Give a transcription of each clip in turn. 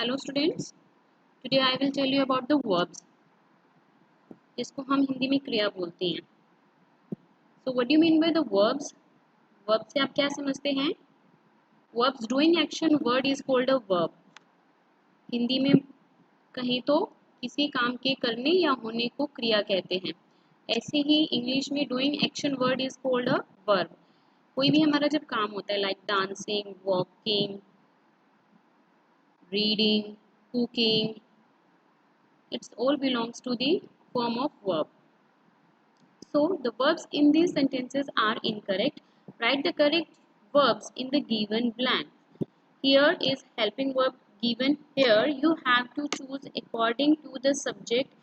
Hello students, today I will tell you about the verbs जिसको हम हिंदी में क्रिया बोलते हैं. So what do you mean by the verbs? Verbs से आप क्या समझते हैं? Verbs doing action word is called a verb. Hindi में कहीं तो किसी काम के करने या होने को क्रिया कहते हैं. ऐसे ही इंग्लिश में doing action word is called a verb. कोई भी हमारा जब काम होता है like dancing, walking, reading, cooking, it's all belongs to the form of verb. So the verbs in these sentences are incorrect. Write the correct verbs in the given blank. Here is helping verb given. Here you have to choose according to the subject.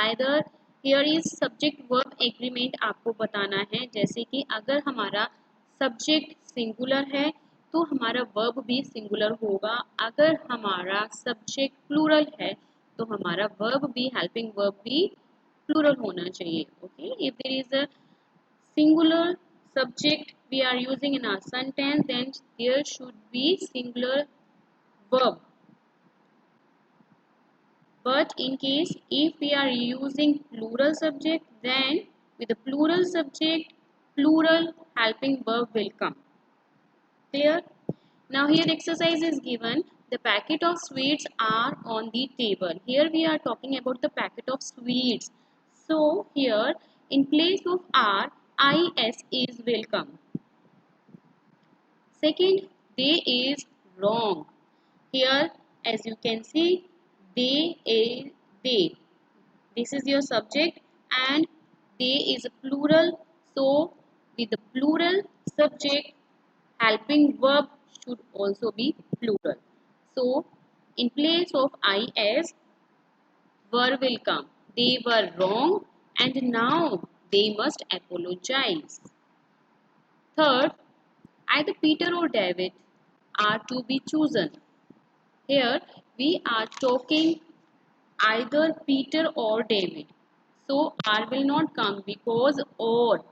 Either here is subject verb agreement आपको बताना है. जैसे कि अगर हमारा subject singular है तो हमारा verb भी singular होगा. अगर हमारा subject plural है तो हमारा verb भी helping verb भी plural होना चाहिए. Okay, if there is a singular subject we are using in our sentence, then there should be singular verb. But in case if we are using plural subject, then with the plural subject plural helping verb will come. Clear? Now here exercise is given. The packet of sweets are on the table. Here we are talking about the packet of sweets. So here in place of are, is will come. Second, they is wrong. Here as you can see, they is they. This is your subject and they is a plural. So with the plural subject, helping verb should also be plural. So in place of is, verb will come. They were wrong and now they must apologize. Third, either Peter or David are to be chosen. Here we are talking either Peter or David. So R will not come because or.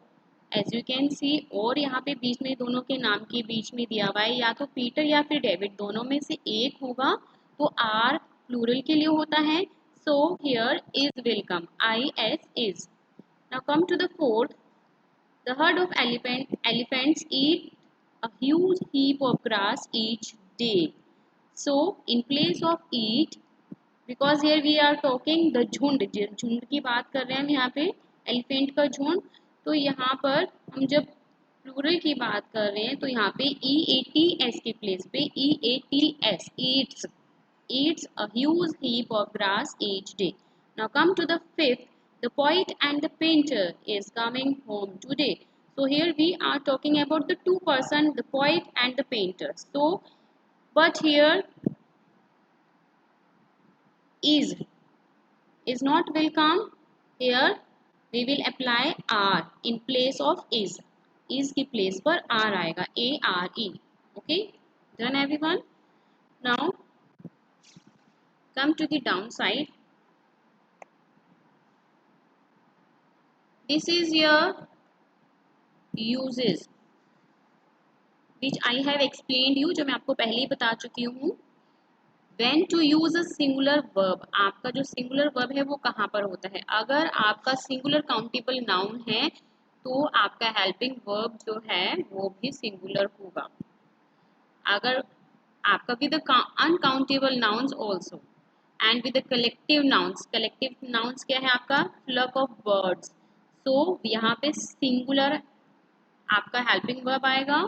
As you can see और यहाँ पे बीच में दोनों के नाम के बीच में दिया हुआ है या तो पीटर या फिर डेविड दोनों में से एक होगा तो R प्लूरल के लिए होता है. So here is will come. is is. Now come to the fourth. The herd of elephants eat a huge heap of grass each day. So in place of eat, because here we are talking the झुंड की बात कर रहे हैं हम यहाँ पे elephant का झुंड. तो यहाँ पर हम जब प्लूरल की बात कर रहे हैं तो यहाँ पे eats के प्लेस पे eats eats a huge heap of grass each day. Now come to the fifth. The poet and the painter is coming home today. So here we are talking about the two person, the poet and the painter. So but here is not will come. Here we will apply are in place of is की place पर are आएगा are. Okay, done everyone. Now come to the downside. This is your uses which I have explained you, जो मैं आपको पहले ही बता चुकी हूँ. When to use a singular verb, आपका जो singular verb है वो कहाँ पर होता है. अगर आपका singular countable noun है तो आपका helping verb जो है वो भी singular होगा. अगर आपका with the uncountable nouns also and with the collective nouns क्या है आपका flock of birds. So यहाँ पे singular आपका helping verb आएगा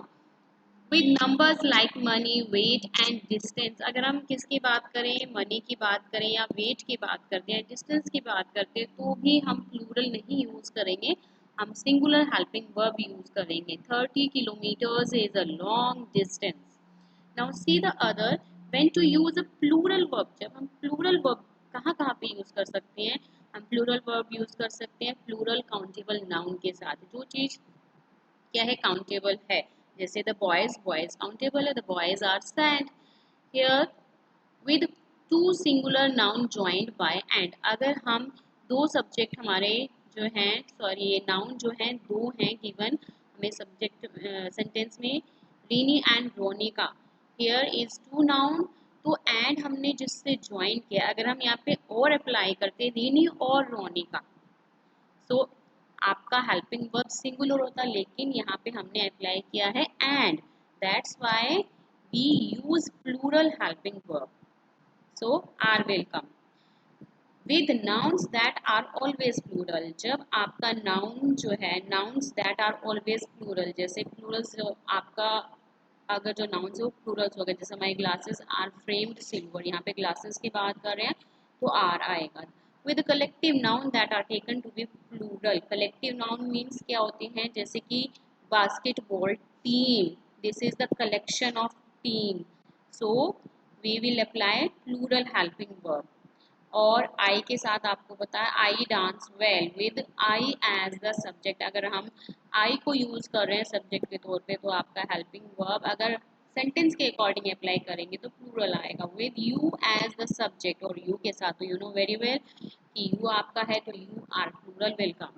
with numbers like money, weight and distance. अगर हम किसकी बात करें, money की बात करें या weight की बात करते हैं, distance की बात करते हैं तो भी हम plural नहीं use करेंगे, हम singular helping verb use करेंगे. 30 kilometers is a long distance. Now see the other. When to use a plural verb, जब हम plural verb कहाँ कहाँ पे use कर सकते हैं, हम plural verb use कर सकते हैं plural countable noun के साथ. जो चीज़ क्या है countable है, जैसे the boys countable है, the boys are sad. Here with two singular noun joined by and. अगर हम दो subject हमारे जो हैं ये noun जो हैं दो हैं given हमें subject sentence में René and Ronika. Here is two noun तो एंड हमने जिससे ज्वाइन किया, अगर हम यहाँ पे और अप्लाई करते रीनी और रोनी का, सो आपका हेल्पिंग वर्ब सिंगुलर होता, लेकिन यहाँ पे हमने अप्लाई किया है and, that's why we use plural helping verb. So are will come with nouns that are always plural. जब आपका नाउन जो है, nouns that are always plural, जैसे प्लूरल्स जो आपका, अगर जो नाउन्स है वो प्लूरल्स हो गए, जैसे माई ग्लासेस आर फ्रेम्ड सिल्वर, यहाँ पे ग्लासेस की बात कर रहे हैं तो आर आएगा. With collective noun that are taken to be plural. Collective noun means क्या होते हैं, जैसे कि basketball team, this is the collection of team. So we will apply plural helping verb. और आई के साथ आपको बताया I dance well with I as the subject. अगर हम आई को यूज कर रहे हैं सब्जेक्ट के तौर पे तो आपका हेल्पिंग वर्ब अगर सेंटेंस के अकॉर्डिंग अप्लाई करेंगे तो प्लूरल आएगा with you as the subject. और यू के साथ तो यू नो वेरी वेल कि यू आपका है तो you are plural welcome.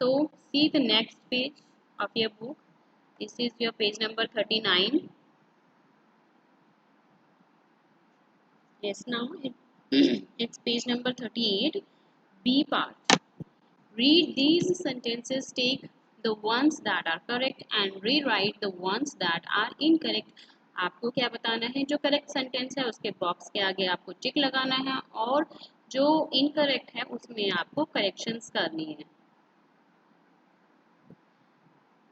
So see the next page of your book. This is your page number 39. Yes, now it's page number 38. B part. Read these sentences, take the ones that are correct and rewrite the ones that are incorrect. आपको क्या बताना है, जो correct sentence है उसके box के आगे आपको टिक लगाना है और जो इनकरेक्ट है उसमें आपको करेक्शंस करनी है.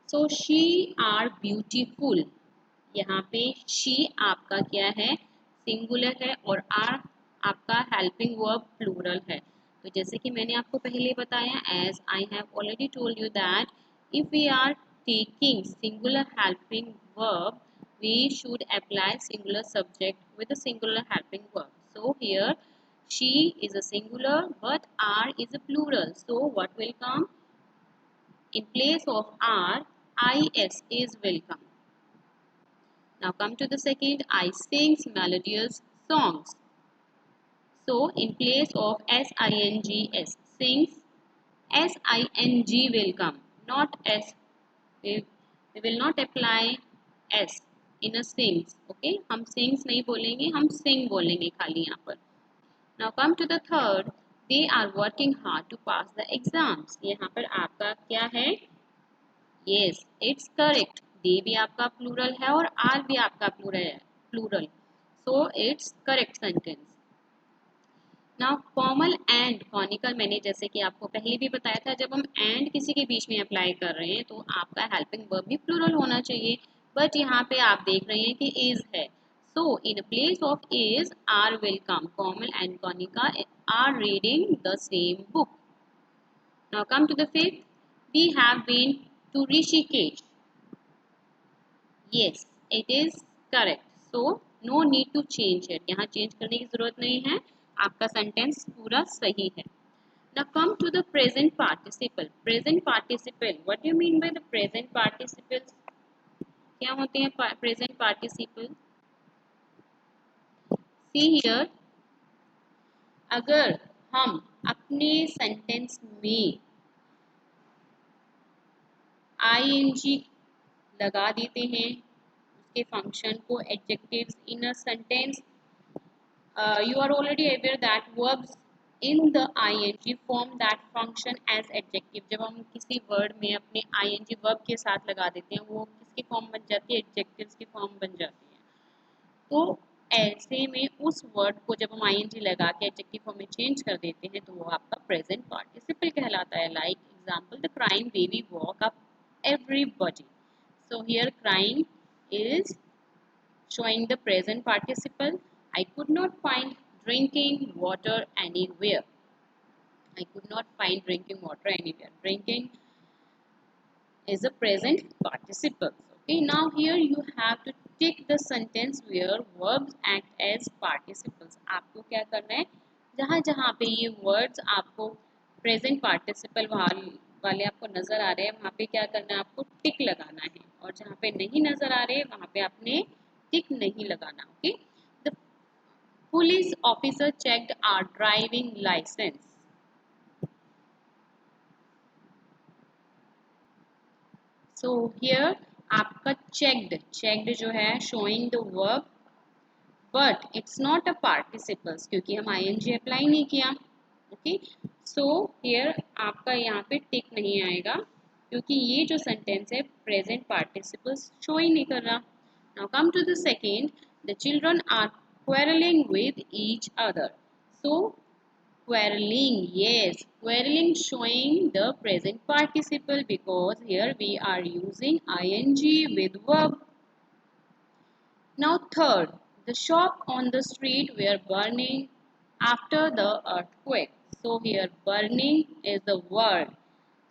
So she are beautiful. यहाँ पे शी आपका क्या है, सिंगुलर है और आर आपका हेल्पिंग वर्ब प्लूरल है. तो जैसे कि मैंने आपको पहले बताया, as I have already told you that if we are taking singular helping verb we should apply singular subject with a singular helping verb. So here she is a singular but are is a plural. So what will come in place of are, is is will come. Now come to the second, I sings melodious songs. So in place of sings, sings, sing will come, not s. We will not apply s in a sings. Okay, हम sings नहीं बोलेंगे, हम sing बोलेंगे खाली यहाँ पर. Now come to the third, they are working hard to pass the exams. यहाँ पर आपका क्या है, yes, it's correct. दे भी आपका प्लूरल है और आर भी आपका plural. So it's correct sentence. Now formal and conical, मैंने जैसे कि आपको पहले भी बताया था, जब हम एंड किसी के बीच में अप्लाई कर रहे हैं तो आपका हेल्पिंग वर्ब भी प्लूरल होना चाहिए. बट यहाँ पे आप देख रहे हैं कि इज है. So in place of is are will come. Formal and Kanika are reading the same book. Now come to the fifth, we have been to Rishikesh. Yes, it is correct. So no need to change it. यहाँ change करने की जरूरत नहीं है, आपका sentence पूरा सही है. Now come to the present participle. Present participle. What do you mean by the present participles? क्या होते हैं present participle? See here. अगर हम अपने सेंटेंस में ing लगा देते हैं उसके फंक्शन को, adjectives in a sentence, you are already aware that verbs in the ing form that function as adjective. जब हम किसी वर्ड में अपने ing verb के साथ लगा देते हैं वो किसकी फॉर्म बन जाती है, एडजेक्टिव्स की फॉर्म बन जाती है. तो ऐसे में उस वर्ड को जब हम ing लगा के एडजेक्टिव फॉर्म में चेंज कर देते हैं तो वो आपका प्रेजेंट पार्टिसिपल कहलाता है. Like example, the crying baby walk up everybody. So here crying is showing the present participle. I could not find drinking water anywhere. I could not find drinking water anywhere. Drinking is a present participle. Okay, now here you have to tick the sentence where verbs act as participles. आपको क्या करना है, जहाँ जहाँ पे ये words आपको present participle वाले आपको नजर आ रहे हैं वहाँ पे क्या करना है, आपको टिक लगाना है. और जहाँ पे नहीं नजर आ रहे वहाँ पे आपने टिक नहीं लगाना. Okay, the police officer checked our driving licence. So here आपका checked जो है showing the verb but it's not a participles क्योंकि हम ing अप्लाई नहीं किया. ओके, सो हियर आपका यहाँ पे टिक नहीं आएगा क्योंकि ये जो सेंटेंस है प्रेजेंट पार्टिसिपल्स शो ही नहीं कर रहा. Now come to the second. The children are quarreling with each other. So quarreling, yes, quarreling showing the present participle because here we are using ing with verb. Now third, the shop on the street were burning after the earthquake. So here burning is the word.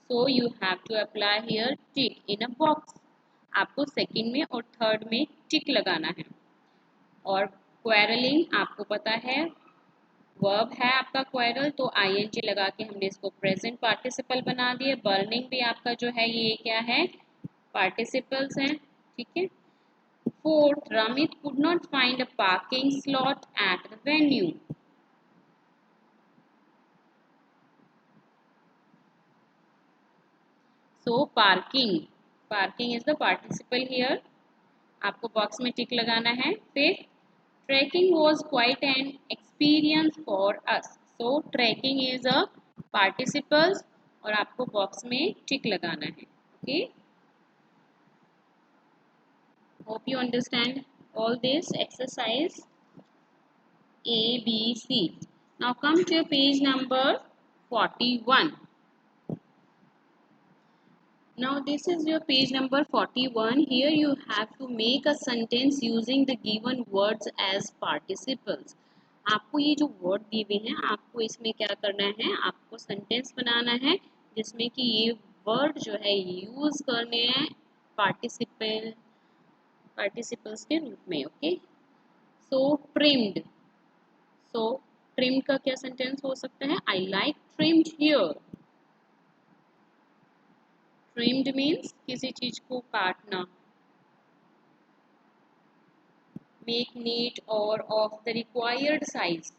So you have to apply here tick in a box. आपको second में और third में टिक लगाना है. और quarreling आपको पता है वर्ब है आपका quarrel, तो ing लगा के हमने इसको प्रेजेंट पार्टिसिपल बना दिए. बर्निंग भी आपका जो है ये क्या है, पार्टिसिपल्स हैं. ठीक है. Fourth, Ramit could not find a parking slot at the venue. So parking is the participle here. आपको बॉक्स में टिक लगाना है. Fifth, trekking was quite an experience for us. So trekking is a participles और आपको box में टिक लगाना है. Okay. Hope you understand all this exercise A, B, C. Now come to page number 41. Now this is your page number 41. Here you have to make a sentence using the given words as participles. आपको ये जो word दिए हुए हैं आपको इसमें क्या करना है, आपको सेंटेंस बनाना है जिसमें कि ये वर्ड जो है यूज करने हैं पार्टिसिपल्स के रूप में. ओके. सो ट्रिम्ड. सो ट्रिम्ड का क्या सेंटेंस हो सकता है, I like trimmed here. Trimmed means किसी चीज को काटना. मेक नीट और ऑफ द रिक्वायर्ड साइज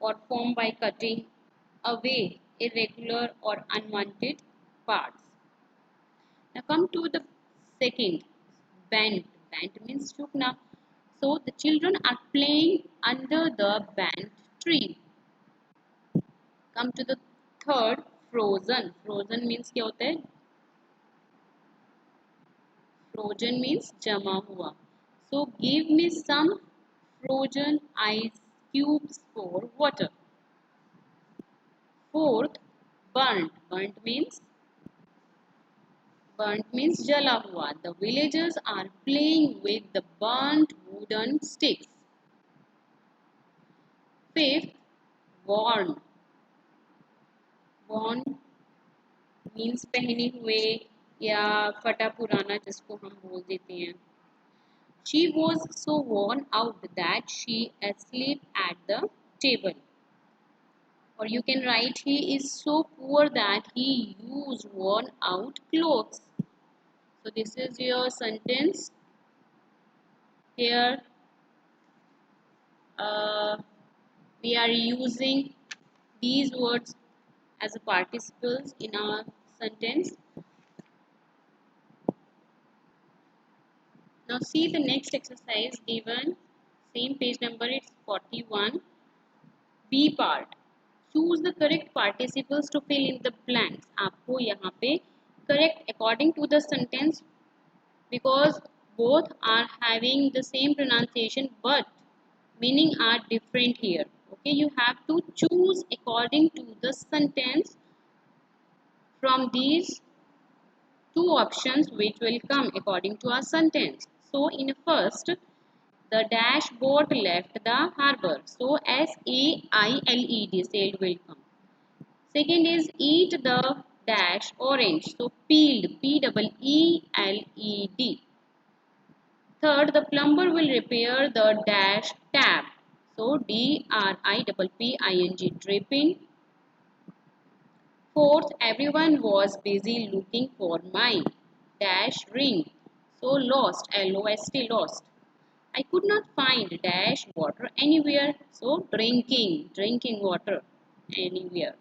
और form by cutting away irregular or unwanted parts. Now come to the second, bent. Bent means झुकना. So the children are playing under the bent tree. Come to the third, frozen. Frozen means क्या होता है, frozen means जमा हुआ. So give me some frozen ice cubes for water. Fourth, burnt. Burnt means जला हुआ. The villagers are playing with the burnt wooden sticks. Fifth, worn. Worn means पहने हुए या फटा पुराना जिसको हम बोल देते हैं. She was so worn out that she asleep at the table. Or you can write he is so poor that he used worn out clothes. So this is your sentence. Here we are using these words as a participles in our sentence. Now see the next exercise given, same page number, it's 41. B part. Choose the correct participles to fill in the blanks. आपको यहाँ पे correct according to the sentence, because both are having the same pronunciation but meaning are different here. Okay, you have to choose according to the sentence from these two options which will come according to our sentence. So in first, the dash boat left the harbor. So sailed, sailed will come. Second is eat the dash orange. So peeled, peeled. Third, the plumber will repair the dash tap. So dripping, dripping. Fourth, everyone was busy looking for my dash ring. So lost, L-O-S-T, lost. I could not find dash water anywhere. So drinking water anywhere.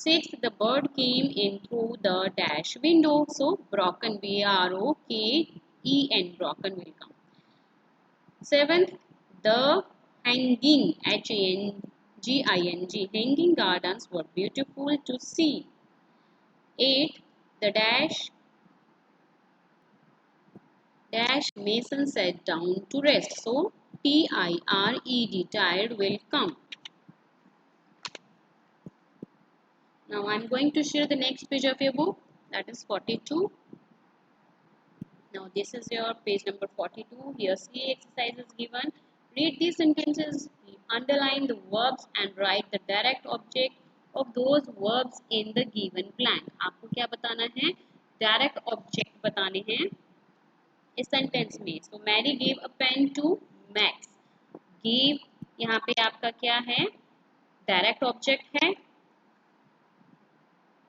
Sixth, the bird came in through the dash window. So broken, B-R-O-K-E-N, broken will come. Seventh, the hanging, H-A-N-G-I-N-G, hanging gardens were beautiful to see. Eighth, the dash mason sat down to rest. So T-I-R-E-D, tired will come. Now I am going to share the next page of your book, that is 42. Now this is your page number 42. Here C exercise is given. Read these sentences, underline the verbs and write the direct object of those verbs in the given blank. आपको क्या बताना है? Direct object बताने हैं इस sentence में. So Mary gave a pen to Max. Give यहाँ पे आपका क्या है? Direct object है.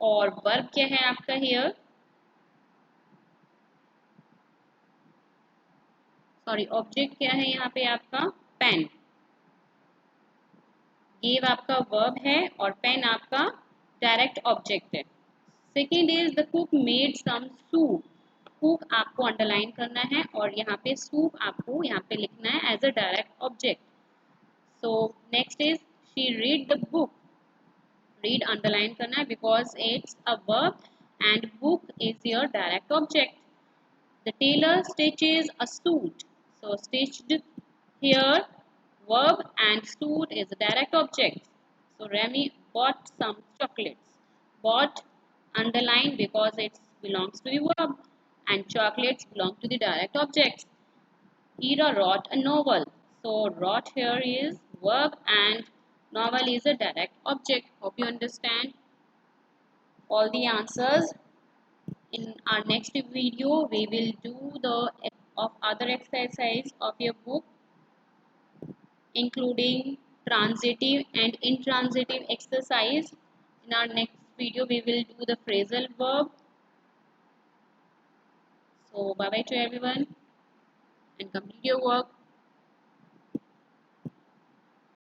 और वर्ब क्या है आपका हियर? सॉरी, ऑब्जेक्ट क्या है यहाँ पे आपका? पेन. गिव आपका वर्ब है और पेन आपका डायरेक्ट ऑब्जेक्ट है. Second is the cook made some soup. Cook आपको अंडरलाइन करना है और यहाँ पे सूप आपको यहाँ पे लिखना है as a direct object. So next is she read the book. Read underline करना है because it's a verb and book is your direct object. The tailor stitches a suit. So stitched here, verb, and suit is a direct object. So Remy bought some chocolates. Bought underline because it belongs to the verb and chocolates belong to the direct object. Ira wrote a novel. So wrote here is verb and novel is a direct object. Hope you understand all the answers. In our next video, we will do the of other exercise of your book, including transitive and intransitive exercise. In our next video, we will do the phrasal verb. So, bye bye to everyone and complete your work.